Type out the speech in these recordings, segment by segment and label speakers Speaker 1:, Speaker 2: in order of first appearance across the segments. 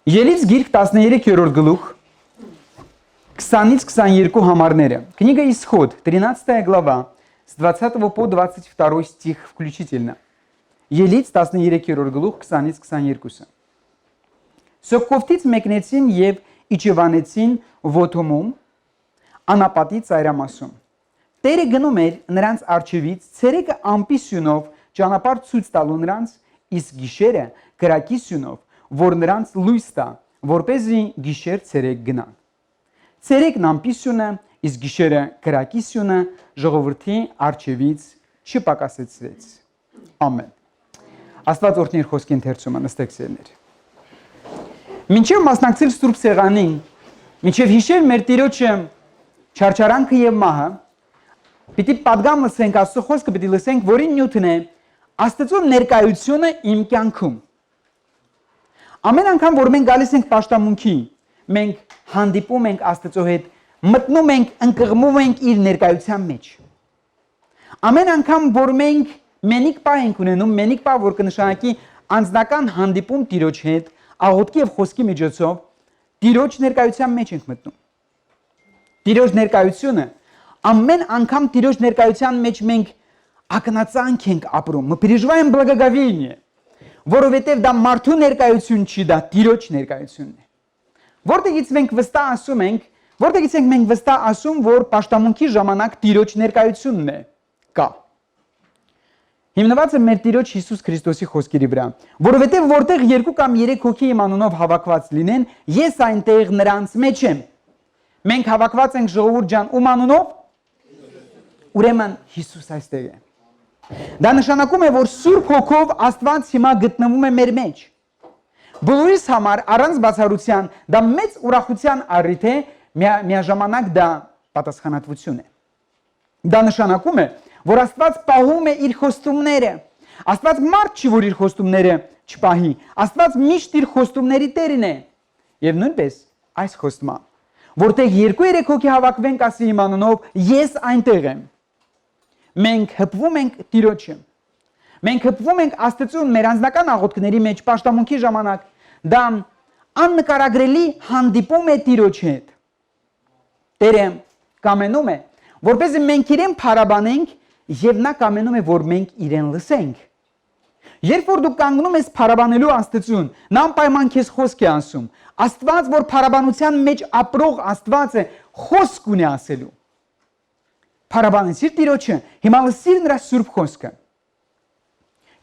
Speaker 1: Ելից գիրք 13-րդ գլուխ 20-ից 22 համարները. Книга Исход, 13 глава, с 20 по 22 стих включительно. Ելից 13-րդ գլուխ 20-ից 22-ը. Սոկովտից մեկնեցին եւ իջևանեցին Ոթոմում, անապատի ծայրամասում. Տերը գնում էր նրանց արջևից ցերեկը ամպի սյունով ճանապարհ ցույց տալու նրանց, իսկ գիշերը կրակի սյունով, որ նրանց լույս տա, որպեսզի գիշեր ցերեկ գնան. Ցերեկն ամպի սյունը, իսկ գիշերը կրակի սյունը ժողովրդի արջևից չպակասեցրեց. Ամեն. Աստված օրհնի իր խոսքի ընթերցումը, նստեք սիրելիներ. Մինչև մասնակցել Սուրբ Սեղանին, մինչև հիշել մեր Տիրոջը չարչարանքը եւ մահը, պիտի պատգամ լսենք Աստծո խոսքը, պիտի լսենք, որի նյութն է Աստծո ներկայությունը իմ կյանքում։ Ամեն անգամ, որ մենք գալիս ենք պաշտամունքի, մենք հանդիպում ենք Աստծո հետ, մտնում ենք, ընկղմում ենք իր ներկայության մեջ։ Ամեն անգամ, որ մենք մենիկ պահ ենք ունենում, մենիկ պահ, որ կնշանակի անձնական հանդիպում Տիրոջ հետ, աղոթքի եւ խոսքի միջոցով, Տիրոջ ներկայության մեջ ենք մտնում։ Տիրոջ ներկայությունը, ամեն անգամ Տիրոջ ներկայության մեջ մենք ակնածանք ենք ապրում, мы переживаем благоговение, որովհետև դա մարդու ներկայություն չի, դա Տիրոջ ներկայությունն է։ Որտեղից մենք վստահ ասում ենք, որտեղից ենք մենք վստահ ասում, որ պաշտամունքի ժամանակ Տիրոջ ներկայությունն է կա։ Հիմնված է մեր Տիրոջ Հիսուս Քրիստոսի խոսքերի վրա, որովհետև որտեղ 2 կամ 3 հոգի իմ անունով հավաքված լինեն, ես այնտեղ նրանց մեջ եմ։ Մենք հավաքված ենք ժողովուրդ ջան, ում անունով? Ուրեմն Հիսուս այստեղ է։ Դա նշանակում է, որ Սուրբ Հոգով Աստված հիմա գտնվում է մեր մեջ։ Բոլորիս համար առանց բացառության դա մեծ ուրախության առիթ է, միաժամանակ դա պատասխանատվություն է։ Դա նշանակում է, որ Աստված պահում է իր խոստումները։ Աստված մարդ չի, որ իր խոստումները չպահի։ Աստված միշտ իր խոստումների տերն է։ Եվ նույնպես այս խոստումը, որտեղ 2-3 հոգի հավաքվենք ասի իմ անունով, ես այնտեղ եմ։ Մենք հպվում ենք Տիրոջը։ Մենք հպվում ենք Աստծուն մեր անձնական աղոթքների մեջ պաշտամունքի ժամանակ։ Դա աննկարագրելի հանդիպում է Տիրոջ հետ։ Տերը կամենում է, որպեսզի մենք իրեն փառաբանենք եւ նա կամենում է, որ մենք իրեն լսենք։ Երբ որ դու կանգնում ես փառաբանելու Աստծուն, նա անպայման քեզ խոսք է ասում։ Աստված, որ փառաբանության մեջ ապրող Աստված է, խոսք ունի ասելու։ Փառաբանեցիր Տիրոջը, հիմա լսիր նրա սուրբ խոսքը։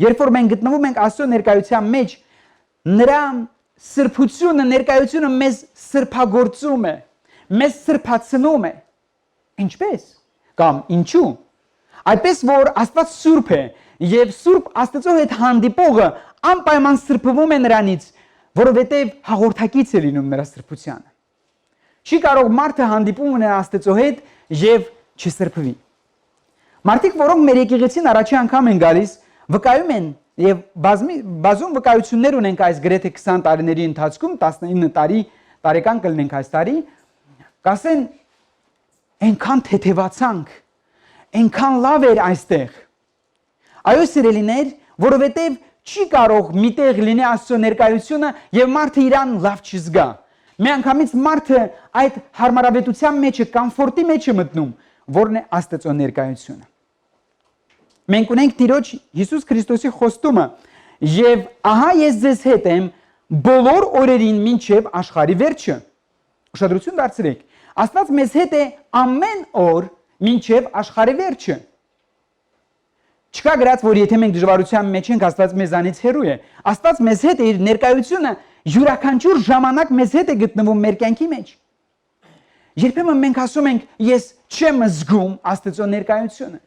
Speaker 1: Երբ որ մենք գտնվում ենք Աստծո ներկայության մեջ, նրա սրբությունը, ներկայությունը մեզ սրբագործում է, մեզ սրբացնում է։ Ինչպես? Կամ ինչու? Այդպես որ Աստված սուրբ է եւ սուրբ Աստծո հետ հանդիպողը անպայման սրբվում է նրանից, որովհետեւ հաղորդակից է լինում նրա սրբությանը։ Չի կարող մարդը հանդիպում ունենալ Աստծո հետ եւ չսրբվի։ Մարդիկ, որոնք մեր եկեղեցին առաջի անգամ են գալիս, վկայում են եւ բազում վկայություններ ունենք այս գրեթե 20 տարիների ընթացքում, 19 տարեկան կլինենք այս տարի, կասեն այնքան թեթևացանք, այնքան լավ էր այստեղ։ Այո, սիրելիներ, որովհետև չի կարող միտեղ լինի Աստծո ներկայությունը եւ մարդը իրան լավ չզգա։ Միանգամից մարդը այդ հարմարավետության մեջ է, կոմֆորտի մեջ է մտնում, որն է Աստծո ներկայությունը։ Մենք ունենք Տիրոջ Հիսուս Քրիստոսի խոստումը եւ ահա ես ձեզ հետ եմ բոլոր օրերին մինչեւ աշխարհի վերջը։ Ուշադրություն դարձրեք։ Աստված մեզ հետ է ամեն օր մինչև աշխարհի վերջը։ Չկա գրած, որ եթե մենք դժվարության մեջ ենք, Աստված մեզանից հեռու է։ Աստված մեզ հետ է, իր ներկայությունը յուրաքանչյուր ժամանակ մեզ հետ է գտնվում մեր կյանքի մեջ։ Երբեմն մենք ասում ենք, ես չեմ զգում Աստծո ներկայությունը։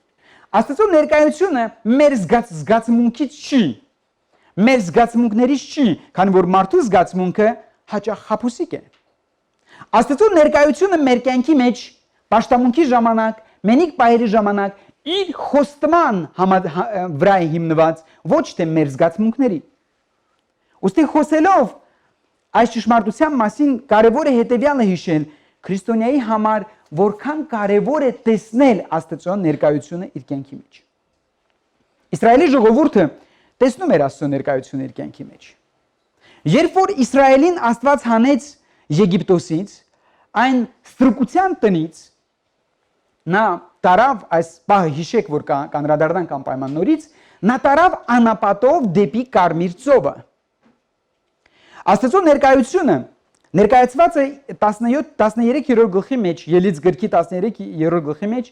Speaker 1: Աստծո ներկայությունը մեր զգացմունքից չի։ Մեր զգացմունքներից չի, քանի որ մարդու զգացմունքը հաճախ խաբուսիկ է։ Աստծո ներկայությունը մեր կյանքի մեջ պաշտամունքի ժամանակ, մենիկ պահերի ժամանակ իր խոստման վրա է հիմնված, ոչ թե մեր զգացմունքների։ Ուստի խոսելով այս ճշմարտության մասին կարևոր է հետևյալը հիշել. քրիստոնյայի համար որքան կարևոր է տեսնել Աստծո ներկայությունը իր կյանքի մեջ։ Իսրայելի ժողովուրդը տեսնում էր Աստծո ներկայությունը իր կյանքի մեջ։ Երբ որ Իսրայելին Աստված հանեց Եգիպտոսից, այն ստրկության տնից, նա տարավ այս պահը հիշեք, որ կանրադառնանք անպայման նորից, նա տարավ անապատով դեպի Կարմիր ծովը։ Աստծո ներկայությունը ներկայացված է 13-րդ գլխի մեջ, Ելից գրքի 13-րդ գլխի մեջ,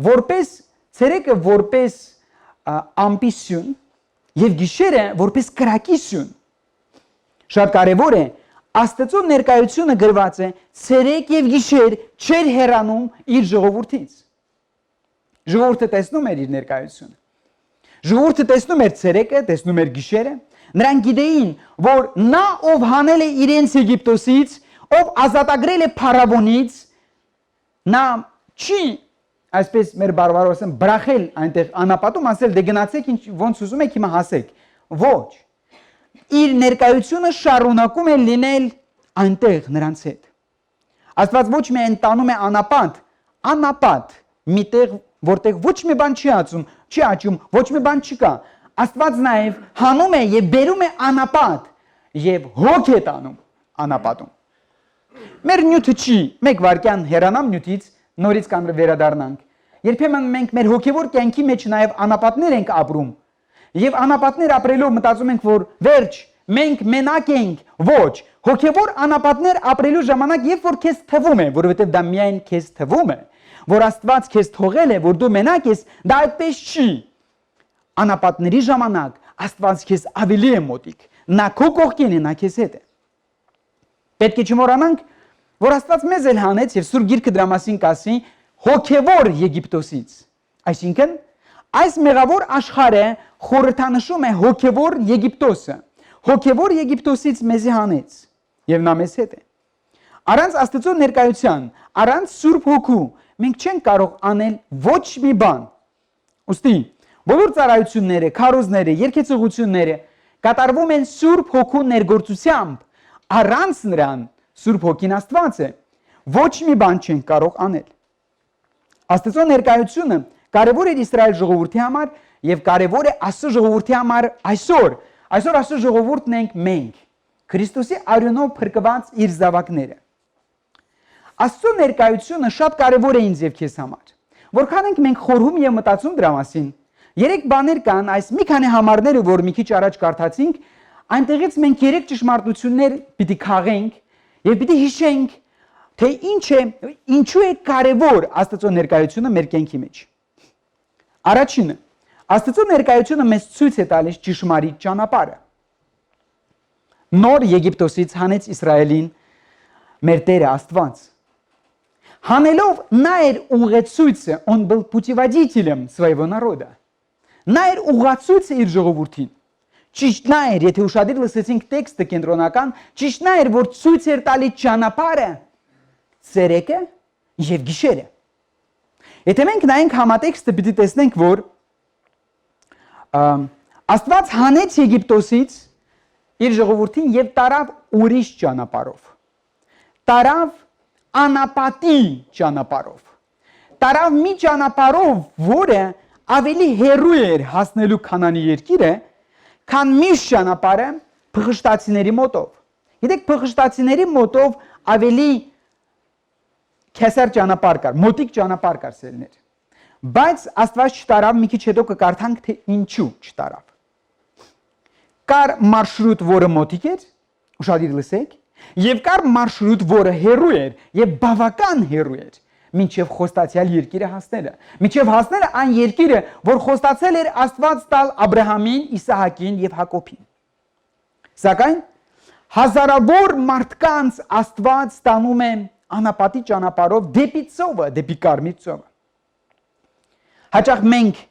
Speaker 1: որպես ցերեկը որպես ամպիսյուն եւ գիշերը որպես կրակիսյուն։ Շատ կարևոր է, Աստծո ներկայությունը գրված է ցերեկ եւ գիշեր չեր հեռանում իր ժողովրդից։ Ժողովուրդը տեսնում էր իր ներկայությունը։ Ժողովուրդը տեսնում էր ցերեկը, տեսնում էր գիշերը։ Նրանք գիտեին, որ նա ով հանել է իրենց Եգիպտոսից, ով ազատագրել է փարավոնից, նա չի, այսպես մեր բարբարով ասեմ, բրախել այնտեղ անապատում, ասել դե գնացեք ոնց ուզում եք հիմա հասեք։ Ոչ։ Իր ներկայությունը շարունակում է լինել այնտեղ նրանց հետ։ Աստված ոչ միայն տանում է անապատ, միտեղ որտեղ ոչ մի բան չի աճում, ոչ մի բան չկա։ Աստված նաև հանում է եւ բերում է անապատ եւ հոգ է տանում անապատում։ Մեր նյութը չի, մեկ վարքյան հեռանամ նյութից, նորից կան վերադառնանք։ Երբեմն մենք մեր հոգեվոր կյանքի մեջ նաև անապատներ ենք ապրում։ Եվ անապատներ ապրելով մտածում ենք, որ վերջ, մենք մենակ ենք, ոչ, հոգևոր անապատներ ապրելու ժամանակ, երբ որ քեզ թվում է, որովհետև դա միայն քեզ թվում է, որ Աստված քեզ թողել է, որ դու մենակ ես, դա այդպես չի։ Անապատների ժամանակ Աստված քեզ ավելի է մոտիկ, նա քո կողքին է, նա քեզ հետ է։ Պետք է չմոռանանք, որ Աստված մեզ էլ հանեց եւ Սուրբ Գիրքը դրա մասին կասի հոգևոր Եգիպտոսից, այսինքն այս մեղավոր աշխարհը խորհրդանշում է հոգևոր Եգիպտոսը։ Հոգևոր Եգիպտոսից մեզի հանեց եւ նա մեզ հետ է։ Առանց Աստծո ներկայության, առանց Սուրբ Հոգու մենք չենք կարող անել ոչ մի բան։ Ոստի բոլոր ծառայությունները, քարոզները, երկեցողությունները կատարվում են Սուրբ Հոգու ներգործությամբ։ Առանց նրան Սուրբ Հոգին Աստված է։ Ոչ մի բան չենք կարող անել։ Աստծո ներկայությունը կարևոր է Իսրայել ժողովրդի համար եւ կարևոր է Աստծո ժողովրդի համար այսօր։ Այսօր Աստծո ժողովուրդն ենք մենք, Քրիստոսի արյունով փրկված իր զավակները։ Աստծո ներկայությունը շատ կարևոր է ինձ եւ քեզ համար։ Որքան ենք մենք խորհում եւ մտածում դրա մասին։ Երեք բաներ կան, այս մի քանի համարները, որ մի քիչ առաջ կարդացինք, այնտեղից մենք երեք ճշմարտություններ պիտի քաղենք եւ պիտի հիշենք, թե ինչու է կարևոր Աստծո ներկայությունը մեր կյանքի մեջ։ Առաջինը, Աստծո ներկայությունը մեզ ցույց է տալիս ճշմարիտ ճանապարհը։ Նոր Եգիպտոսից հանեց Իսրայելին մեր Տերը Աստված։ Հանելով նա էր ուղեցույցը, он был путеводителем своего народа։ Նա էր ուղացույցը իր ժողովրդին։ Ճիշտ նա էր, եթե ուշադիր լսեցինք տեքստը կենտրոնական, ճիշտ նա էր, որ ցույց էր տալի ճանապարհը, ցերեկը եւ գիշերը։ Եթե մենք նայենք համատեքստը, պիտի տեսնենք, որ Աստված հանեց Եգիպտոսից իր ժողովրդին եւ տարավ ուրիշ ճանապարհով։ Տարավ անապատի ճանապարհով։ Տարավ մի ճանապարհով, որը ավելի հեռու էր հասնելու Քանանի երկիրը, քան մյուս ճանապարհը փղշտացիների մոտով։ Գիտեք, փղշտացիների մոտով ավելի քեսար ճանապարհ կար, մոտիկ ճանապարհ կար սերներ։ Բայց Աստված չտարավ, մի քիչ հետո կկարդանք, թե ինչու չտարավ։ Կար մարշրուտ, որը մոտիկ էր, ուշադիր լսեք, եւ կար մարշրուտ, որը հեռու էր եւ բավական հեռու էր, մինչեւ խոստացյալ երկիրը հասնելը, մինչեւ հասնելը այն երկիրը, որ խոստացել էր Աստված տալ Աբրահամին, Իսահակին եւ Հակոբին։ Սակայն հազարավոր մարդկանց Աստված տանում է անապատի ճանապարհով դեպի ծովը, դեպի Կարմիր ծովը։ Հաճախ մենք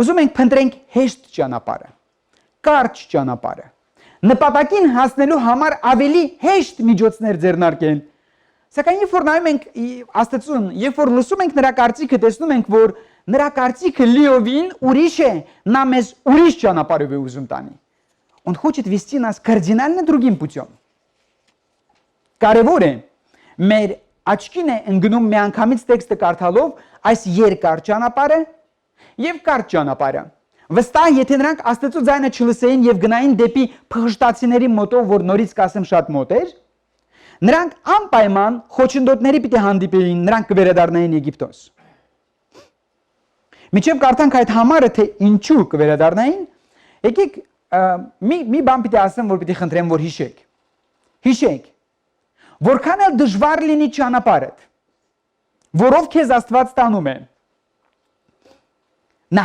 Speaker 1: ուզում ենք փնտրենք հեշտ ճանապարհը, կարճ ճանապարհը, նպատակին հասնելու համար ավելի հեշտ միջոցներ ձեռնարկել։ Սակայն երբ որ նայում ենք Աստծուն, երբ որ լսում ենք նրա կարծիքը, տեսնում ենք, որ նրա կարծիքը լիովին ուրիշ է, նա մեզ ուրիշ ճանապարհով է ուզում տանի։ Он хочет вести нас кардинально другим путем։ Կարևոր է մեր աչքին է ընկնում միանգամից տեքստը կարդալով այս երկար ճանապարհը եւ կարճ ճանապարհը, Վստահ եթե նրանք Աստծո ձայնը չլսեին եւ գնային դեպի փղշտացիների մոտով, որ նորից կասեմ շատ մոտ էր, նրանք անպայման խոչընդոտների պիտի հանդիպեին, նրանք կվերադառնային Եգիպտոս։ Միջև կարդանք այդ համարը թե ինչու կվերադառնային, եկեք մի բան պիտի ասեմ, որ պիտի խնդրեմ, որ հիշեք։ Հիշեք, որքան էլ դժվար լինի ճանապարհդ, որով քեզ Աստված տանում է, նա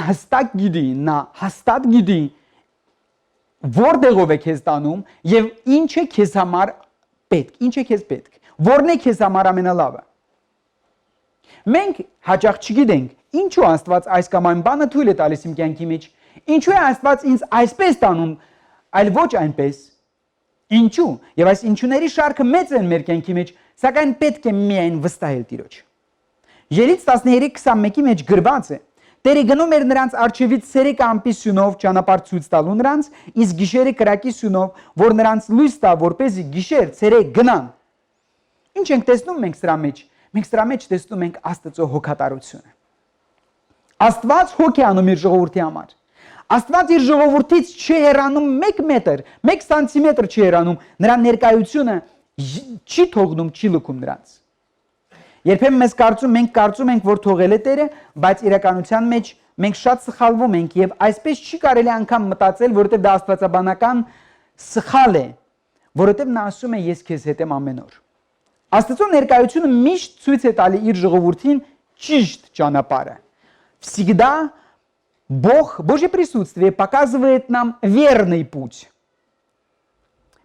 Speaker 1: հաստատ գիտի, որտեղով է քեզ տանում եւ ինչ է քեզ համար պետք, ինչ է քեզ պետք, որն է քեզ համար ամենալավը։ Մենք հաճախ չգիտենք ինչու Աստված այս կամ այն բանը թույլ է տալիս իմ կյանքի մեջ, ինչու է Աստված ինձ այսպես տանում, այլ ոչ այնպես։ Ինչու։ Եվ այս ինչուների շարքը մեծ են մեր կյանքի մեջ, սակայն պետք է միայն վստահել Տիրոջ։ Ելից 13:21-ի մեջ գրված է. Տերը գնում էր նրանց արջևից ցերեկը ամպի սյունով ճանապարհ ցույց տալու նրանց, իսկ գիշերը կրակի սյունով, որ նրանց լույս տա, որպեսզի գիշեր ցերեկ գնան։ Ինչ ենք տեսնում մենք սրա մեջ։ Մենք սրա մեջ տեսնում ենք Աստծո հոգատարությունը։ Աստված հոգ է անում իր ժողովրդի համար։ Աստված իր ժողովրդից չի հեռանում 1 մետր, 1 սանտիմետր չի հեռանում, նրա ներկայությունը չի թողնում, չի լքում նրանց։ Երբեմն մենք կարծում ենք, որ թողել է Տերը, բայց իրականության մեջ մենք շատ սխալվում ենք եւ այսպես չի կարելի անգամ մտածել, որովհետեւ դա աստվածաբանական սխալ է, որովհետեւ նա ասում է ես քեզ հետ եմ ամեն օր։ Աստծո ներկայությունը միշտ ցույց է տալի իր ժողովրդին ճիշտ ճանապարհը։ Всегда Божье присутствие показывает нам верный путь.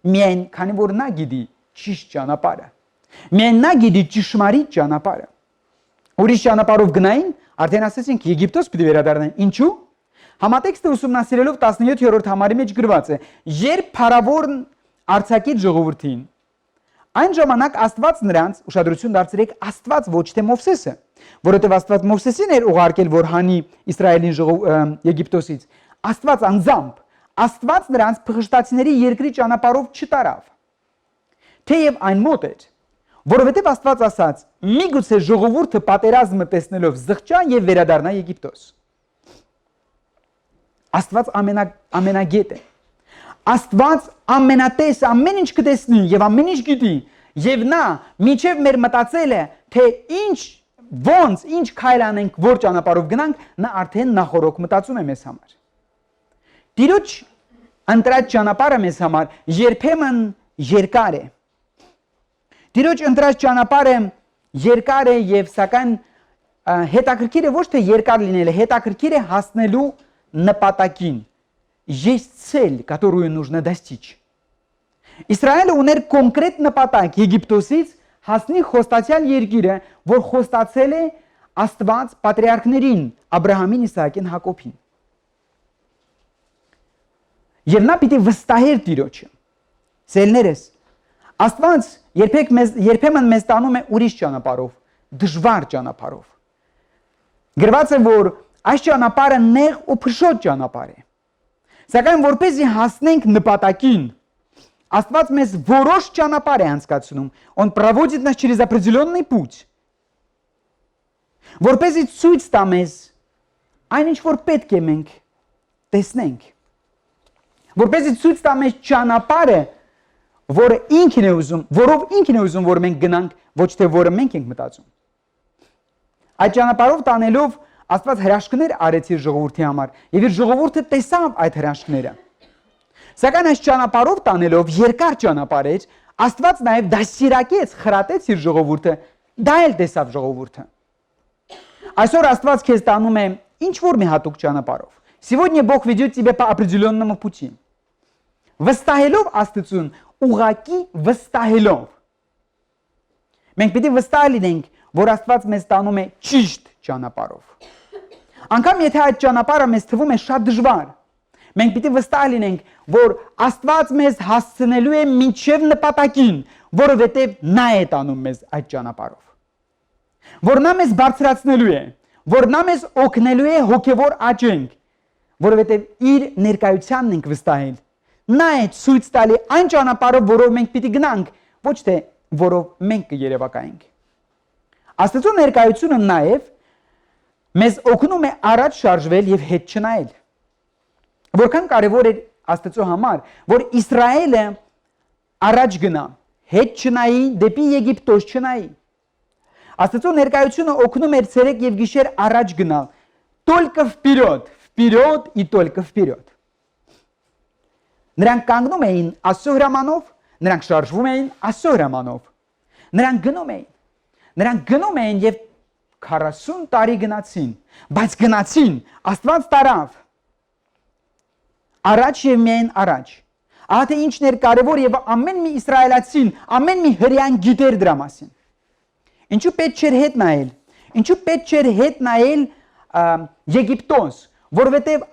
Speaker 1: Միայն քանի որ նա գիտի ճիշտ ճանապարհը։ Միայն նա գիտի ճշմարիտ ճանապարհը։ Ուրիշ ճանապարհով գնային, արդեն ասեցինք Եգիպտոս պիտի վերադառնային։ Ինչու՞։ Համատեքստը ուսումնասիրելով 17-րդ համարի մեջ գրված է. երբ փարավորն արձակեց ժողովրդին, այն ժամանակ Աստված նրանց ուշադրություն դարձրեք Աստված ոչ թե Մովսեսը, որովհետև Աստված Մովսեսին էր ուղարկել, որ հանի Իսրայելին Եգիպտոսից։ Աստված անձամբ, Աստված նրանց փղշտացիների երկրի ճանապարհով չտարավ։ Թեև այն մոտ էր, որովհետև Աստված ասաց. միգուցե ժողովուրդը պատերազմը տեսնելով զղջա եւ վերադառնա Եգիպտոս։ Աստված ամենագետ է։ Աստված ամենատես, ամեն ինչ կտեսնի եւ ամեն ինչ գիտի, եւ նա միջև մեր մտածել է, թե ինչ քայլ անենք, որ ճանապարհով գնանք, նա արդեն նախորոք մտածում է մեզ համար։ Տիրոջ ընտրած ճանապարհը մեզ համար երբեմն երկար է։ Տիրոջ ընտրած ճանապարհը երկար է եւ սակայն հետաքրքիր է ոչ թե երկար լինելը, հետաքրքիր է հասնելու նպատակին։ Есть цель, которую нужно достичь. Իսրայելը ուներ կոնկրետ նպատակ Եգիպտոսից հասնի խոստացյալ երկիրը, որ խոստացել է Աստված պատրիարքներին, Աբրահամին, Իսահակին, Հակոբին։ Եվ նա պիտի վստահեր Տիրոջը։ Սերներս, Աստված երբեմն մեզ տանում է ուրիշ ճանապարհով, դժվար ճանապարհով։ Գրված է, որ այս ճանապարհը նեղ ու փշոտ ճանապարհ է։ Սակայն որպեսզի հասնենք նպատակին, Աստված մեզ որոշ ճանապարհ է անցկացնում, Он проводит нас через определенный путь, որպեսզի ցույց տա մեզ այն ինչ որ պետք է մենք տեսնենք, որպեսզի ցույց տա մեզ ճանապարհը, որով ինքն է ուզում, որ մենք գնանք, ոչ թե որը մենք ենք մտածում։ Այդ ճանապարհով տանելով Աստված հրաշքներ արեց իր ժողովրդի համար, եւ իր ժողովուրդը տեսավ այդ հրաշքները։ Սակայն այս ճանապարհով տանելով երկար ճանապարհ էր, Աստված նաեւ դասիրակեց, խրատեց իր ժողովուրդը, դա էլ տեսավ ժողովուրդը։ Այսօր Աստված քեզ տանում է ինչ որ մի հատուկ ճանապարհով։ Сегодня Бог ведет тебя по определенному пути. Վստահելով Աստծուն, ուղակի վստահելով։ Մենք պիտի վստահ լինենք, որ Աստված մեզ տանում է ճիշտ ճանապարհով։ Անկամ եթե այդ ճանապարհը մեզ թվում է շատ դժվար, մենք պիտի վստահ լինենք, որ Աստված մեզ հասցնելու է մինչև նպատակին, որովհետև նա է տանում մեզ այդ ճանապարհով։ Որ նա մեզ բարձրացնելու է, որ նա մեզ օգնելու է հոգևոր աճենք, որովհետև իր ներկայությանն ենք վստահել։ Նա է ցույց տալի այն ճանապարհով, որով մենք պիտի գնանք, ոչ թե որով մենք կերևակայենք։ Աստծո ներկայությունը նաև մեզ օգնում է առաջ շարժվել եւ հետ չնայել։ Որքան կարևոր էր Աստծո համար, որ Իսրայելը առաջ գնա, հետ չնայի, դեպի Եգիպտոս չնայի։ Աստծո ներկայությունը օգնում էր ցերեկ եւ գիշեր առաջ գնալ, только вперед, вперед и только вперед։ Նրանք կանգնում էին Աստծո հրամանով, նրանք շարժվում էին Աստծո հրամանով։ Նրանք գնում էին եւ 40 տարի գնացին, բայց գնացին, Աստված տարավ։ Առաջ եւ միայն առաջ։ Ահա թե ինչն էր կարևոր եւ ամեն մի իսրայելացին, ամեն մի հրեան գիտեր դրա մասին։ Ինչու պետք չէր հետ նայել։ Ինչու պետք չէր հետ նայել Եգիպտոս, որովհետեւ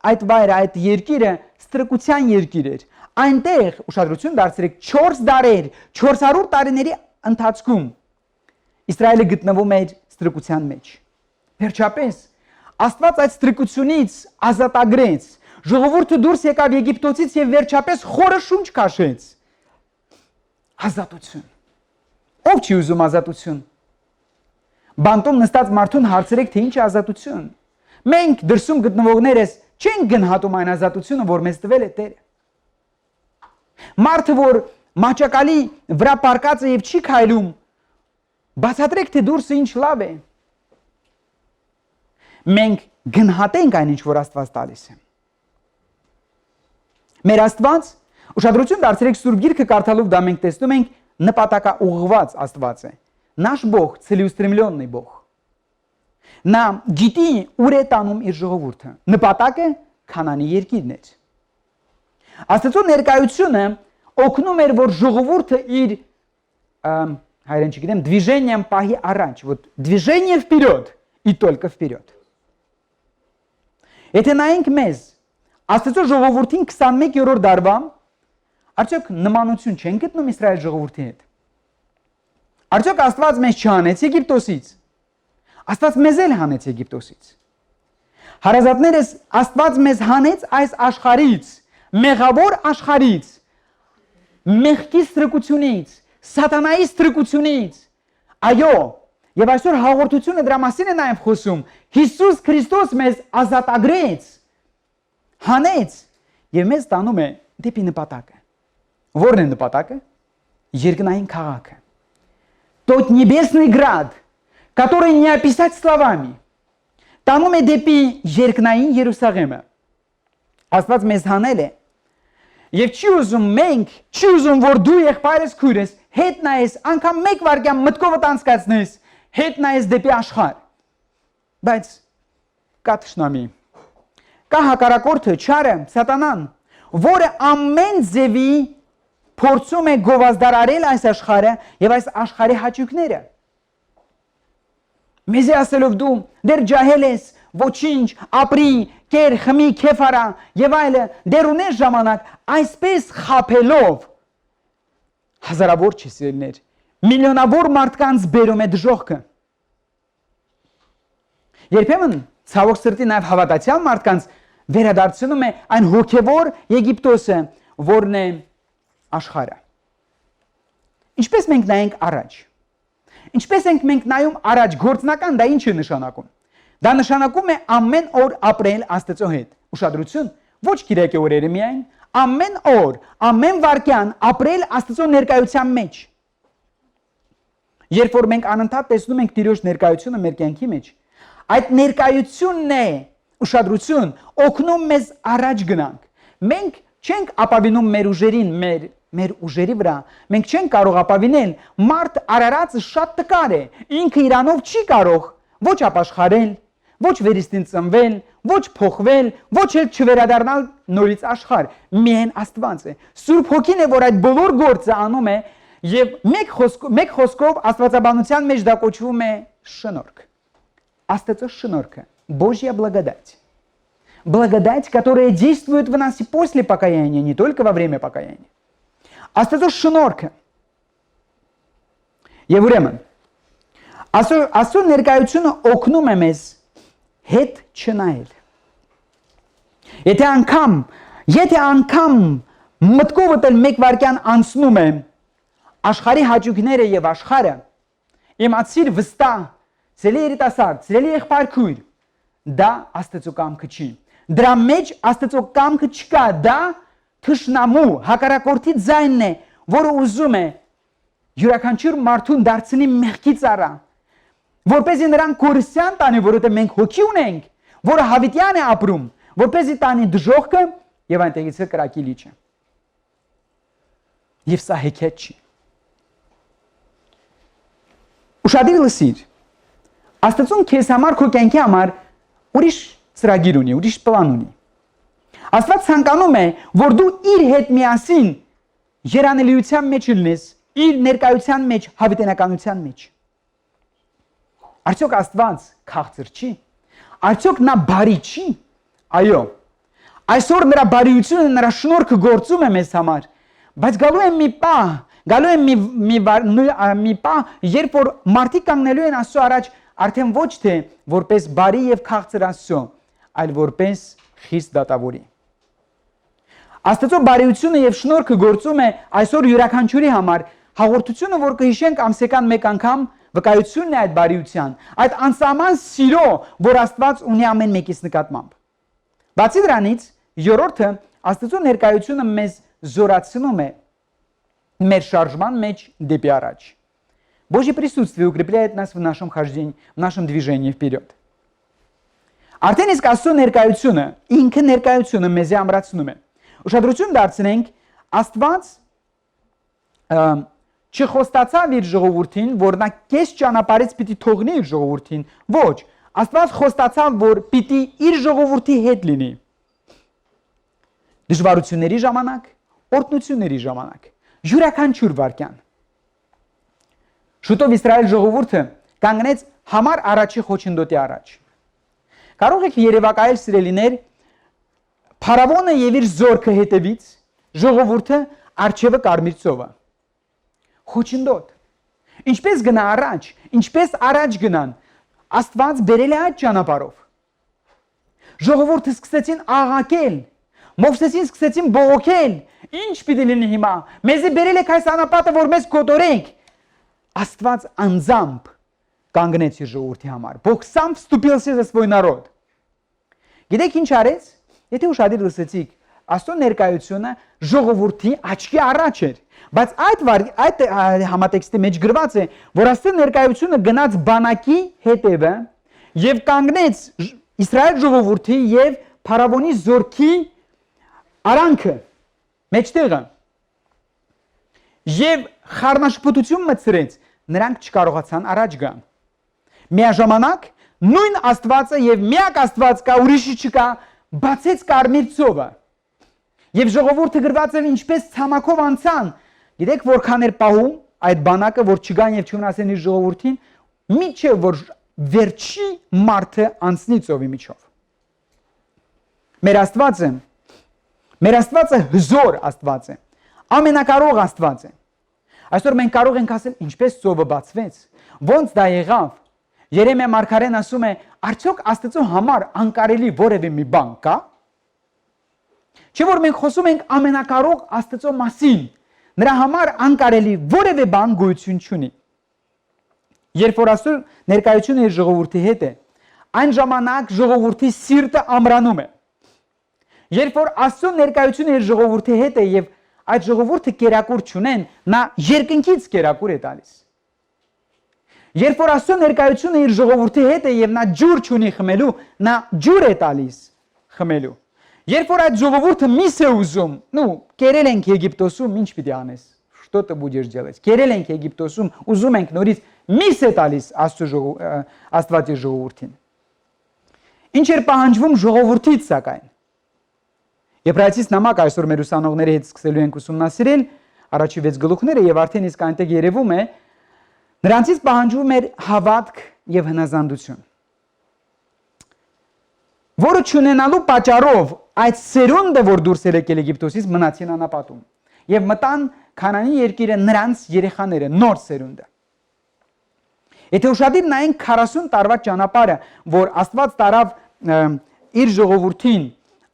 Speaker 1: այդ վայրը, այդ երկիրը ստրկության երկիր էր։ Այնտեղ ուշադրություն դարձրեք 4 դարեր, 400 տարիների ընթացքում Իսրայելը գտնվում էր ստրկության մեջ։ Վերջապես Աստված այդ ստրկությունից ազատագրեց։ Ժողովուրդը դուրս եկավ Եգիպտոցից եւ վերջապես խորը շունչ քաշեց։ Ազատություն։ Ով չի ուզում ազատություն։ Բանտում նստած մարդուն հարցրեք, թե ինչ է ազատություն։ Մենք դրսում գտնվողներս չենք գնահատում այն ազատությունը, որ մեզ տվել է Տերը։ Մարդը, որ մաճակալի վրա պարկած է եւ չի քայլում, բացատրեք, թե դուրսը ինչ լավ է։ Մենք գնահատենք այն ինչ որ Աստված տալիս է։ Մեր Աստված, ուշադրություն դարձրեք Սուրբ Գիրքը կարդալով դա մենք տեսնում ենք նպատակաուղղված Աստված է։ Наш Бог целеустремленный Бог։ Նա գիտի ուր է տանում իր ժողովուրդը։ Նպատակը Քանանի երկիրն է։ Աստծո ներկայությունը օգնում էր, որ ժողովուրդը իր հայերեն չգիտեմ, движением пахи առաջ, вот движение вперед и только вперед։ Եթե նայենք մեզ Աստծո ժողովրդին 21-րդ դարվա արդյոք նմանություն չեն գտնում Իսրայել ժողովրդի հետ։ Արդյոք Աստված մեզ չհանեց Եգիպտոսից։ Աստված մեզ էլ հանեց Եգիպտոսից։ Հարազատներս Աստված մեզ հանեց այս աշխարհից, մեղավոր աշխարհից, մեղքի ստրկությունից, սատանայի ստրկությունից։ Այո, եւ այսօր հաղորդությունը դրա մասին է նաեւ խոսում։ Հիսուս Քրիստոս մեզ ազատագրեց, հանեց եւ մեզ տանում է դեպի նպատակը։ Որն է նպատակը։ Երկնային քաղաքը։ Тот небесный град, который не описать словами, տանում է դեպի երկնային Երուսաղեմը։ Աստված մեզ հանել է եւ չի ուզում մենք, չի ուզում որ դու եղբայրս քույրս հետ նայես, անգամ մեկ վարքյան մտքովդ անցկացնես, հետ նայես դեպի աշխարհ։ Բայց կա թշնամի, կա հակառակորդը, չարը, սատանան, որը ամեն ձևի փորձում է գովազդարարել այս աշխարհը եւ այս աշխարհի հաճույքները։ Մեզ ասելով դու դեռ ջահել ես, ոչինչ, ապրի, կեր, խմի, քեֆ արա եւ այլը, դեռ ունես ժամանակ, այսպես խափելով հազարավոր չսիրելներ, միլիոնավոր մարդկանց բերում է դժոխքը։ Երբեմն ցավոք սրտի նաեւ հավատացյալ մարդկանց վերադարձնում է այն հոգևոր Եգիպտոսը, որն է աշխարհը։ Ինչպես մենք նայենք առաջ։ Ինչպես ենք մենք նայում առաջ, գործնական դա ինչ է նշանակում։ Դա նշանակում է ամեն օր ապրել Աստծո հետ։ Ուշադրություն, ոչ գիրակի օրերը միայն, ամեն օր, ամեն վայրկյան ապրել Աստծո ներկայության մեջ։ Երբ որ մենք անընդհատ տեսնում ենք Տիրոջ ներկայությունը մեր կյանքի մեջ, այդ ներկայությունն է, ուշադրություն, օգնում մեզ առաջ գնանք։ Մենք չենք ապավինում մեր ուժերին, մեր ուժերի վրա, մենք չենք կարող ապավինել, մարդ արարածը շատ տկար է, ինքը իրանով չի կարող ոչ ապաշխարել, ոչ վերստին ծնվել, ոչ փոխվել, ոչ էլ չվերադառնալ նորից աշխարհ, միայն Աստված է։ Սուրբ Հոգին է, որ այդ բոլոր գործը անում է եւ մեկ խոսքով աստվածաբանության մեջ դա կոչվում է շնորհք։ Աստծո շնորհքը, Божья благодать. Благодать, которая действует в нас и после покаяния, не только во время покаяния. Աստծո շնորհքը։ Եվ ուրեմն Աստծո ներկայությունը օգնում է մեզ հետ չնայել։ Եթե անգամ մտքովդ էլ մեկ վայրկյան անցնում է աշխարհի հաճույքները եւ աշխարհը, իմացիր վստահ, ցելի երիտասարդ, ցելի եղբայր քույր, դա Աստծո կամքը չի։ Դրա մեջ Աստծո կամքը չկա, դա թշնամու հակառակորդի ձայնն է, որը ուզում է յուրաքանչյուր մարդուն դարձնի մեղքի ծառա, որպեսզի նրան կորստյան տանի, որովհետև մենք հոգի ունենք, որը հավիտյան է ապրում, որպեսզի տանի դժոխքը եւ այնտեղից կրակի լիճը։ Եվ սա հեքիաթ չի։ Ուշադիր լսիր։ Աստծուն քեզ համար, քո կյանքի համար ուրիշ ծրագիր ունի, ուրիշ պլան ունի։ Աստված ցանկանում է, որ դու իր հետ միասին երանելիության մեջ լինես, իր ներկայության մեջ, հավիտենականության մեջ։ Արդյոք Աստված քաղցր չի։ Արդյոք նա բարի չի։ Այո։ Այսօր նրա բարիությունը, նրա շնորհքը գործում է մեզ համար, բայց գալու է մի պահ, երբ որ մարդիկ կանգնելու են Աստծո առաջ, արդեն ոչ թե որպես բարի եւ քաղցր Աստծո, այլ որպես խիստ դատավորի։ Աստծո բարիությունը եւ շնորհքը գործում է այսօր յուրաքանչյուրի համար, հաղորդությունը, որ կհիշենք ամսական մեկ անգամ, վկայությունն է այդ բարիության, այդ անսահման սիրո, որ Աստված ունի ամեն մեկիս նկատմամբ։ Բացի դրանից, երրորդը, Աստծո ներկայությունը մեզ զորացնում է մեր շարժման մեջ դեպի առաջ։ Божье присутствие укрепляет нас в нашем хождении, в нашем движении вперед. Արդեն իսկ Աստծո ներկայությունը, ինքը ներկայությունը մեզ ամրացնում է։ Ուշադրություն դարձնենք, Աստված չխոստացավ իր ժողովրդին, որ նա կես ճանապարհից պիտի թողնի իր ժողովրդին, ոչ, Աստված խոստացավ, որ պիտի իր ժողովրդի հետ լինի։ Դժվարությունների ժամանակ, օրհնությունների ժամանակ, յուրաքանչյուր վարքյան։ Շուտով Իսրայել ժողովուրդը կանգնեց համար առաջի խոչընդոտի առաջ։ Կարող եք երևակայել սիրելիներ, Փարավոնը եւ իր զորքը հետևից, ժողովուրդը արջևը կարմիր ծովը։ Խոչընդոտ։ Ինչպես գնա առաջ, ինչպես առաջ գնան, Աստված բերել է այդ ճանապարհով։ Ժողովուրդը սկսեցին աղաղակել, Մովսեսին սկսեցին բողոքել, ինչ պիտի լինի հիմա, մեզի բերել եք այս անապատը, որ մեզ կոտորենք։ Աստված անձամբ կանգնեց իր ժողովրդի համար։ Бог сам вступился за свой народ։ Գիտեք ինչ արեց։ Եթե ուշադիր լսեցիք, Աստծո ներկայությունը ժողովրդի աչքի առաջ էր, բայց այդ համատեքստի մեջ գրված է, որ Աստծո ներկայությունը գնաց բանակի հետևը եւ կանգնեց Իսրայել ժողովրդի եւ Փարավոնի զորքի արանքը մեջտեղը եւ խառնաշփոթություն մտցրեց, նրանք չկարողացան առաջ գան։ Միաժամանակ նույն Աստվածը եւ միակ Աստված կա, ուրիշի չկա, բացեց կարմիր ծովը։ Եվ ժողովուրդը գրված է ինչպես ցամաքով անցան։ Գիտեք որքան էր պահում այդ բանակը, որ չգան եւ չվնասեն իր ժողովրդին, միջև որ վերջի մարդը անցնի ծովի միջով։ Մեր Աստվածը հզոր Աստված է, ամենակարող Աստված է։ Այսօր մենք կարող ենք ասել, ինչպես ծովը բացվեց, ոնց դա եղավ։ Երեմիա մարգարեն ասում է, արդյոք Աստծո համար անկարելի որևէ մի բան կա։ Չէ՞ որ մենք խոսում ենք ամենակարող Աստծո մասին, նրա համար անկարելի որևէ բան գոյություն չունի։ Երբ որ Աստծո ներկայությունը իր ժողովրդի հետ է, այն ժամանակ ժողովրդի սիրտը ամրանում է։ Երբ որ Աստծո ներկայությունը իր ժողովրդի հետ է եւ այդ ժողովուրդը կերակուր չունեն, նա երկնքից կերակուր է տալիս։ Երբ որ Աստծո ներկայությունը իր ժողովրդի հետ է եւ նա ջուր չունի խմելու, նա ջուր է տալիս խմելու։ Երբ որ այդ ժողովուրդը միս է ուզում, կերել ենք Եգիպտոսում, ինչ պիտի անես։ Что ты будешь делать? Կերել ենք Եգիպտոսում, ուզում ենք նորից միս է տալիս Աստվածի ժողովրդին։ Ինչ էր պահանջվում ժողովրդից սակայն։ Եբրայեցիս նամակ այսօր մեր ուսանողների հետ սկսելու ենք ուսումնասիրել առաջի 6 գլուխները եւ արդեն իսկ այնտեղ երևում է նրանցից պահանջվում էր հավատք եւ հնազանդություն, որը չունենալու պատճառով այդ սերունդը, որ դուրս եկել Եգիպտոսից, մնացին անապատում եւ մտան Քանանի երկիրը նրանց երեխաները, նոր սերունդը։ Եթե ուշադիր նայենք 40 տարվա ճանապարհը, որ Աստված տարավ իր ժողովրդին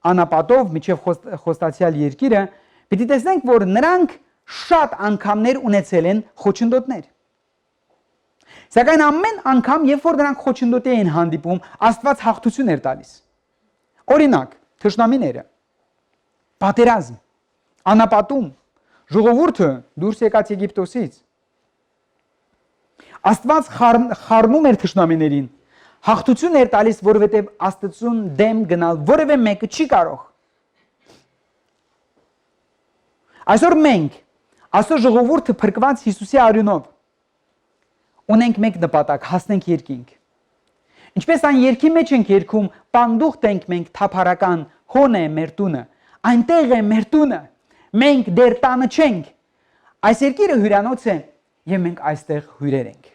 Speaker 1: անապատով միջև խոստացյալ երկիրը, պիտի տեսնենք, որ նրանք շատ անգամներ ունեցել են խոչընդոտներ։ Սակայն ամեն անգամ, երբ որ նրանք խոչընդոտի էին հանդիպում, Աստված հաղթություն էր տալիս։ Օրինակ, թշնամիները, պատերազմ, անապատում, ժողովուրդը դուրս եկած Եգիպտոսից։ Աստված խառնում էր թշնամիներին, հաղթություն էր տալիս, որովհետև Աստծուն դեմ գնալ որևէ մեկը չի կարող։ Այսօր մենք, այսօր ժողովուրդը փրկված Հիսուսի արյունով, ունենք մեկ նպատակ, հասնենք երկինք։ Ինչպես այն երկի մեջ ենք երգում, պանդուխտ ենք մենք թափառական, հոն է մեր տունը, այնտեղ է մեր տունը, մենք դեռ տանը չենք։ Այս երկիրը հյուրանոց է եւ մենք այստեղ հյուրեր ենք։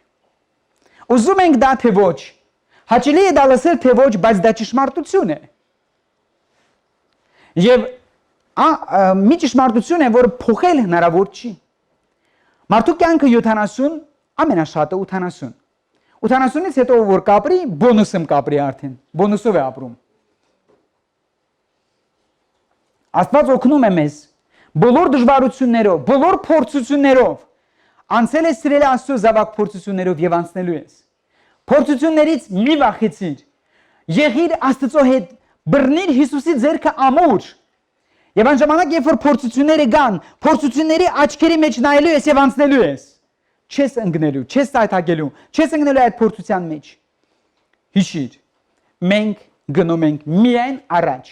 Speaker 1: Ուզում ենք դա թե ոչ, հաճելի է դա լսել թե ոչ, բայց դա ճշմարտություն է։ Եվ մի ճշմարտություն է, որ փոխել հնարավոր չի։ Մարդու կյանքը 70, ամենաշատը 80։ 80-ից հետո որ կապրի, բոնուսում կապրի արդեն, բոնուսով է ապրում։ Աստված օգնում է մեզ բոլոր դժվարություններով, բոլոր փորձություններով, անցել ես սիրել Աստծո զավակ փորձություններով եւ անցնելու ես։ Փորձություններից մի վախեցիր։ Եղիր Աստծո հետ, բռնիր Հիսուսի ձեռքը ամուր։ Եվ այն ժամանակ, երբ որ փորձությունները գան, փորձությունների աչքերի մեջ նայելու ես եւ անցնելու ես։ Չես ընկնելու, չես սայթակելու, չես ընկնելու այդ փորձության մեջ։ Հիշիր, մենք գնում ենք միայն առաջ,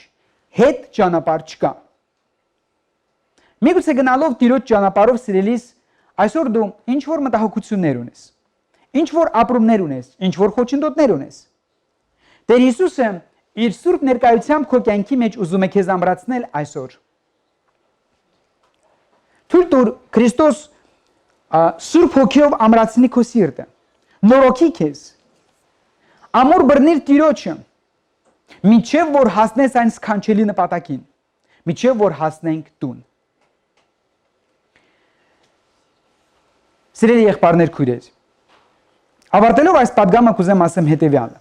Speaker 1: հետ ճանապարհ չկա։ Միգուցե գնալով Տիրոջ ճանապարհով սիրելիս, այսօր դու ինչ որ մտահոգություններ ունես, ինչ որ ապրումներ ունես, ինչ որ խոչընդոտներ ունես։ Տեր Հիսուսը իր սուրբ ներկայությամբ քո կյանքի մեջ ուզում է քեզ ամրացնել այսօր։ Թույլ տուր Քրիստոս Սուրբ Հոգիով ամրացնի քո սիրտը, նորոգի քեզ, ամուր բռնիր Տիրոջը, մինչև որ հասնես այն սքանչելի նպատակին, մինչև որ հասնենք տուն։ Սիրելի եղբայրներ, քույրեր, ավարտելով այս պատգամը կուզեմ ասեմ հետևյալը.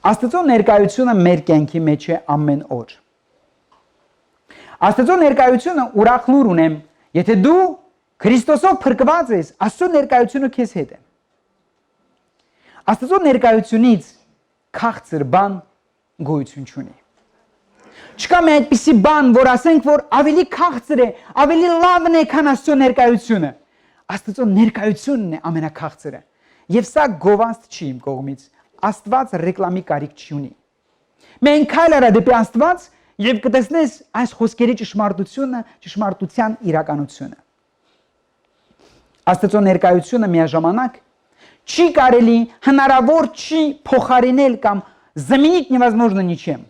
Speaker 1: Աստծո ներկայությունը մեր կյանքի մեջ է ամեն օր։ Աստծո ներկայությունը ուրախ լուր ունեմ, եթե դու Քրիստոսով փրկված ես, Աստծո ներկայությունը քեզ հետ է։ Աստծո ներկայությունից քաղցր բան գոյություն չունի։ Չկա մի այդպիսի բան, որ ասենք, որ ավելի քաղցր է, ավելի լավն է, քան Աստծո ներկայությունը։ Աստծո ներկայությունն է ամենաքաղցրը։ Եվ սա գովազդ չի իմ կողմից։ Աստված ռեկլամի կարիք չունի։ Մենք քայլ արա դեպի Աստված եւ կտեսնես այս խոսքերի ճշմարտությունը, ճշմարտության իրականությունը։ Աստծո ներկայությունը միաժամանակ չի կարելի, հնարավոր չի փոխարինել կամ заменить невозможно ничем։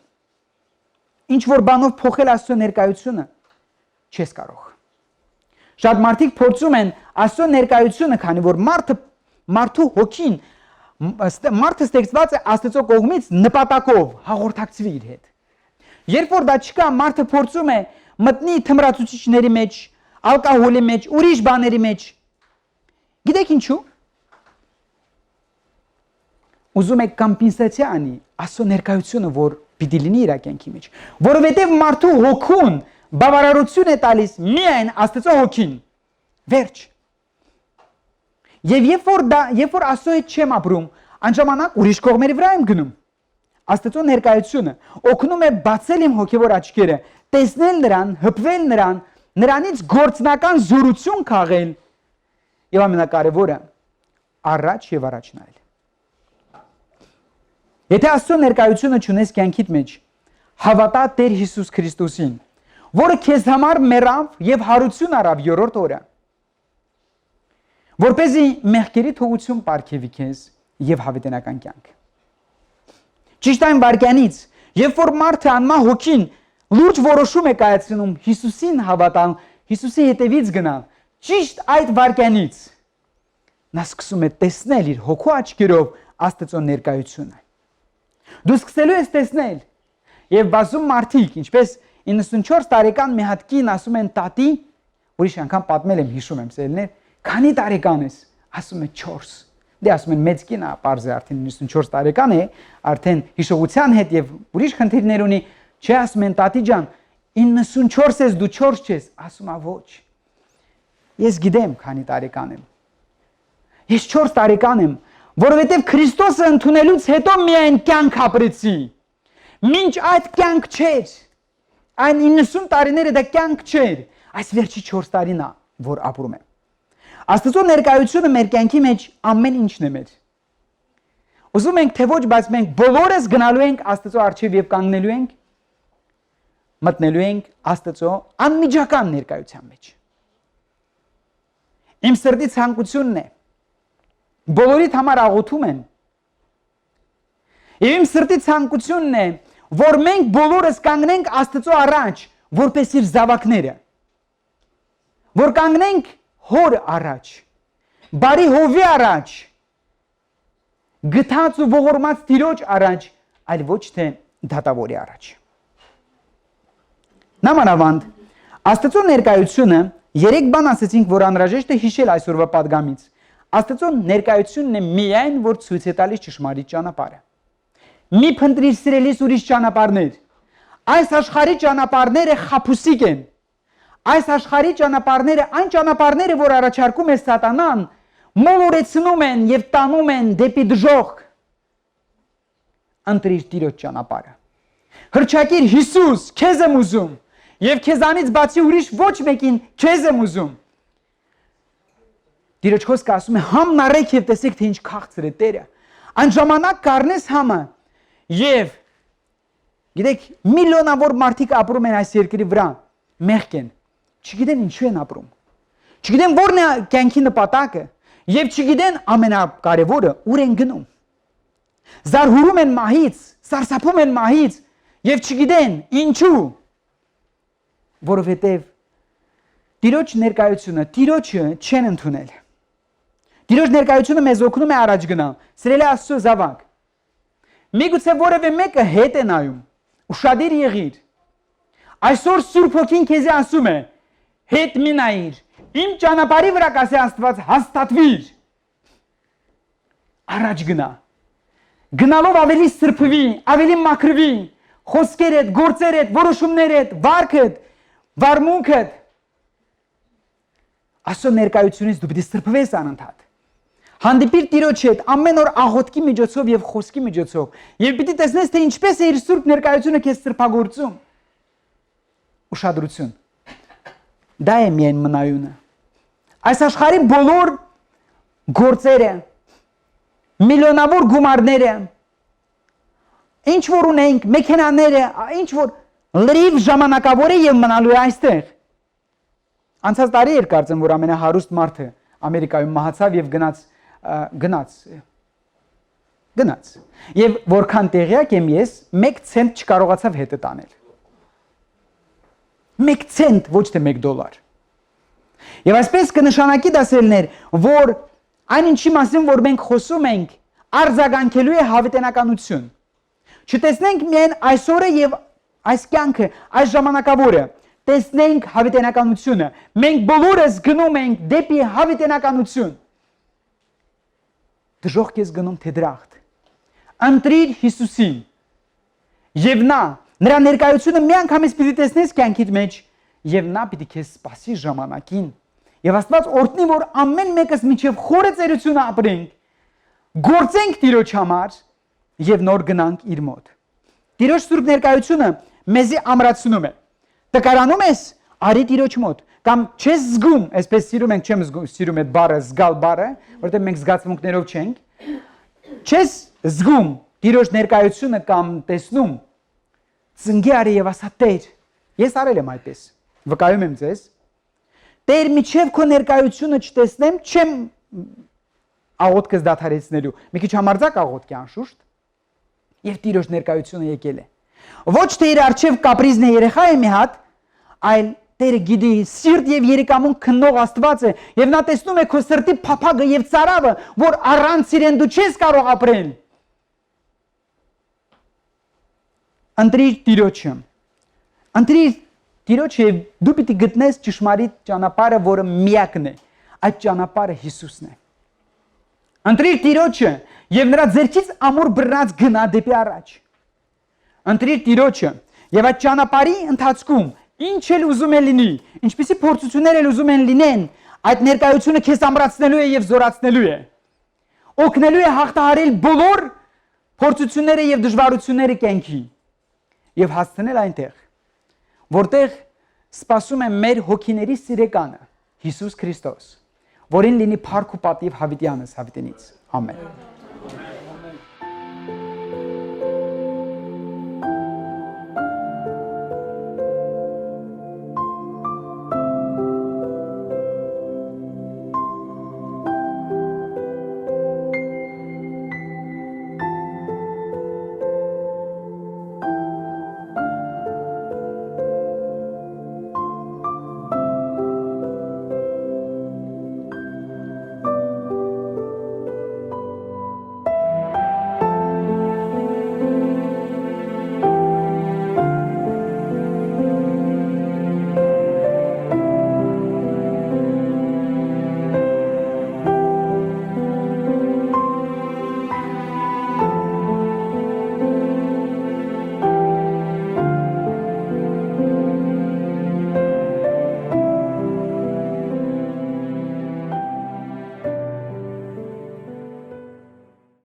Speaker 1: Ինչ որ բանով փոխել Աստծո ներկայությունը չես կարող։ Շատ մարդիկ փորձում են Աստծո ներկայությունը, քանի որ մարդու հոգին, մարդը ստեղծված է Աստծո կողմից նպատակով հաղորդակցվի իր հետ։ Երբ որ դա չկա, մարդը փորձում է մտնի թմրացուցիչների մեջ, ալկոհոլի մեջ, ուրիշ բաների մեջ։ Գիտեք ինչու։ Ուզում է կոմպենսացիա անի Աստծո ներկայությունը, որ պիտի լինի իր կյանքի մեջ, որովհետև մարդու հոգուն բավարարություն է տալիս միայն Աստծո հոգին։ Վերջ։ Եվ երբ որ Աստծո հետ չեմ ապրում, անժամանակ ուրիշ կողմերի վրա եմ գնում։ Աստծո ներկայությունը օգնում է բացել իմ հոգևոր աչքերը, տեսնել նրան, հպվել նրանից գործնական զորություն քաղել եւ ամենակարևորը առաջ եւ առաջ նայել։ Եթե Աստծո ներկայությունը չունես կյանքիդ մեջ, հավատա Տեր Հիսուս Քրիստոսին, որը քեզ համար մեռավ եւ հարություն արավ երրորդ օրը, որպեսզի մեղքերի թողություն ապարգևի քեզ եւ հավիտենական կյանք։ Ճիշտ այն վարքյանից, երբ որ մարդը անմահ հոգին լուրջ որոշում է կայացնում Հիսուսին հավատալ, Հիսուսի հետևից գնալ, ճիշտ այդ վարքյանից նա սկսում է տեսնել իր հոգու աչքերով Աստծո ներկայությունը։ Դու սկսելու ես տեսնել եւ բազում մարդիկ, ինչպես 94 տարեկան մի հատ կին ասում են տատի, ուրիշ անգամ պատմել եմ, հիշում եմ սերներ, քանի տարեկան ես, ասում է 4։ Դե ասում են մեծ կին է, պարզ է արդեն 94 տարեկան է, արդեն հիշողության հետ եւ ուրիշ խնդիրներ ունի, չէ, ասում են տատի ջան, 94 ես, դու 4 չես, ասում է ոչ։ Ես գիտեմ քանի տարեկան եմ։ Ես 4 տարեկան եմ, որովհետև Քրիստոսը ընդունելուց հետո միայն կյանք ապրեցի։ Մինչ այդ կյանք չէր, այն 90 տարիները դա կյանք չէր, այս վերջի 4 տարին է, որ ապրում եմ։ Աստծո ներկայությունը մեր կյանքի մեջ ամեն ինչն է մեր։ Ուզում ենք թե ոչ, բայց մենք բոլորս գնալու ենք Աստծո առջև եւ կանգնելու ենք, մտնելու ենք Աստծո անմիջական ներկայության մեջ։ Իմ սրտի ցանկությունն է, բոլորիդ համար աղոթում եմ։ Եվ իմ սրտի ցանկությունն է, որ մենք բոլորս կանգնենք Աստծո առաջ, որպես իր զավակները։ Որ կանգնենք Հոր առաջ, բարի Հովի առաջ, գթած ու ողորմած Տիրոջ առաջ, այլ ոչ թե դատավորի առաջ։ Նամանավանդ, Աստծո ներկայությունը, 3 բան ասեցինք, որ անհրաժեշտ է հիշել այսօրվա պատգամից։ Աստծո ներկայությունն է միայն, որ ցույց է տալիս ճշմարիտ ճանապարհը։ Մի փնտրիր սիրելիս ուրիշ ճանապարհներ։ Այս աշխարհի ճանապարհները խափուսիկ են։ Այս աշխարհի ճանապարհները, այն ճանապարհները, որ առաջարկում է Սատանան, մոլորեցնում են եւ տանում են դեպի դժոխք։ Ընտրիր Տիրոջ ճանապարհը։ Հռչակիր Հիսուս, քեզ եմ ուզում, եւ քեզանից բացի ուրիշ ոչ մեկին քեզ եմ ուզում։ Տիրոջ խոսքը ասում է. «Համն առեք եւ տեսեք, թե ինչ քաղցր է Տերը»։ Այն ժամանակ կառնես համը եւ գիտեք, միլիոնավոր մարդիկ ապրում են այս երկրի վրա, մեղք են, չգիտեն ինչու են ապրում, չգիտեն որն է կյանքի նպատակը եւ չգիտեն ամենակարևորը ուր են գնում։ Զարհուրում են մահից, սարսափում են մահից եւ չգիտեն ինչու, որովհետեւ Տիրոջ ներկայությունը, Տիրոջը չեն ընդունել։ Տիրոջ ներկայությունը մեզ օգնում է առաջ գնալ։ Սիրելի Աստծո զավակ, միգուցե որևէ մեկը հետ է նայում, ուշադիր եղիր։ Այսօր Սուրբ Հոգին քեզ ասում է. հետ մի նայիր, իմ ճանապարհի վրա կասի Աստված, հաստատվիր։ Առաջ գնա։ Գնալով ավելի սրբվի, ավելի մաքրվի, խոսքերդ, գործերդ, որոշումներդ, վարքդ, վարմունքդ։ Աստծո ներկայությունից դու պիտի սրբվես անընդհատ։ Հանդիպիր Տիրոջ հետ ամեն օր աղոթքի միջոցով եւ խոսքի միջոցով եւ պիտի տեսնես, թե ինչպես է իր սուրբ ներկայությունը քեզ սրբագործում։ Ուշադրություն։ Դա է միայն մնայունը։ Այս աշխարհի բոլոր գործերը, միլիոնավոր գումարները, ինչ որ ունենք, մեքենաները, ինչ որ լրիվ ժամանակավոր է եւ մնալու է այստեղ։ Անցած տարի էր կարծեմ, որ ամենահարուստ մարդը Ամերիկայում մահացավ եւ գնաց։ Եվ որքան տեղյակ եմ ես, 1 ցենտ չկարողացավ հետը տանել։ 1 ցենտ, ոչ թե $1։ Եվ այսպես կնշանակի դասելներ, որ այն ինչի մասին, որ մենք խոսում ենք, արձագանքելու է հավիտենականություն։ Չտեսնենք միայն այսօրը եւ այս կյանքը, այս ժամանակավորը, տեսնենք հավիտենականությունը։ Մենք բոլորս գնում ենք դեպի հավիտենականություն։ Դժոխք ես գնում թե դրախտ։ Ընտրիր Հիսուսին։ Եվ նրա ներկայությունը մի անգամից պիտի տեսնես կյանքիդ մեջ, եւ նա պիտի քեզ սպասի ժամանակին։ Եվ Աստված օրհնի, որ ամեն մեկս միջև խորը ծերությունը ապրենք, գործենք Տիրոջ համար եւ նոր գնանք իր մոտ։ Տիրոջ սուրբ ներկայությունը մեզի ամրացնում է։ Տկարանում ես, արի Տիրոջ մոտ, կամ չես զգում, այսպես սիրում ենք, չեմ սիրում այդ բառը, զգալ բառը, որտեղ մենք զգացմունքներով չենք, չես զգում Տիրոջ ներկայությունը կամ տեսնում, ծնգի արի եւ ասա Տեր, ես արել եմ այդպես, վկայում եմ ձեզ, Տեր միջև քո ներկայությունը չտեսնեմ, չեմ աղոթքս դադարեցնելու, մի քիչ համարձակ աղոթքի անշուշտ, եւ Տիրոջ ներկայությունը եկել է։ Ոչ թե իր արչև կապրիզն է երեխա է մի հատ, այլ Տերը գիտի սիրտ եւ երիկամուն քննող Աստված է եւ նա տեսնում է քո սրտի փափագը եւ ծարավը, որ առանց իրեն դու չես կարող ապրել։ Ընտրիր Տիրոջը։ Ընտրիր Տիրոջը եւ դու պիտի գտնես ճշմարիտ ճանապարհը, որը միակն է։ Այդ ճանապարհը Հիսուսն է։ Ընտրիր Տիրոջը եւ նրա ձեռքից ամուր բռնած գնա դեպի առաջ։ Ընտրիր Տիրոջը եւ այդ ճանապարհի ընթացքում ինչ էլ ուզում է լինի, ինչպիսի փորձություններ էլ ուզում են լինեն, այդ ներկայությունը քեզ ամրացնելու է եւ զորացնելու է։ Օգնելու է հաղթահարել բոլոր փորձությունները եւ դժվարությունները կյանքի։ եւ հասցնել այնտեղ, որտեղ սպասում է մեր հոգիների սիրեկանը Հիսուս Քրիստոս, որին լինի փառք ու պատիվ հավիտյանս հավիտենից։ Ամեն։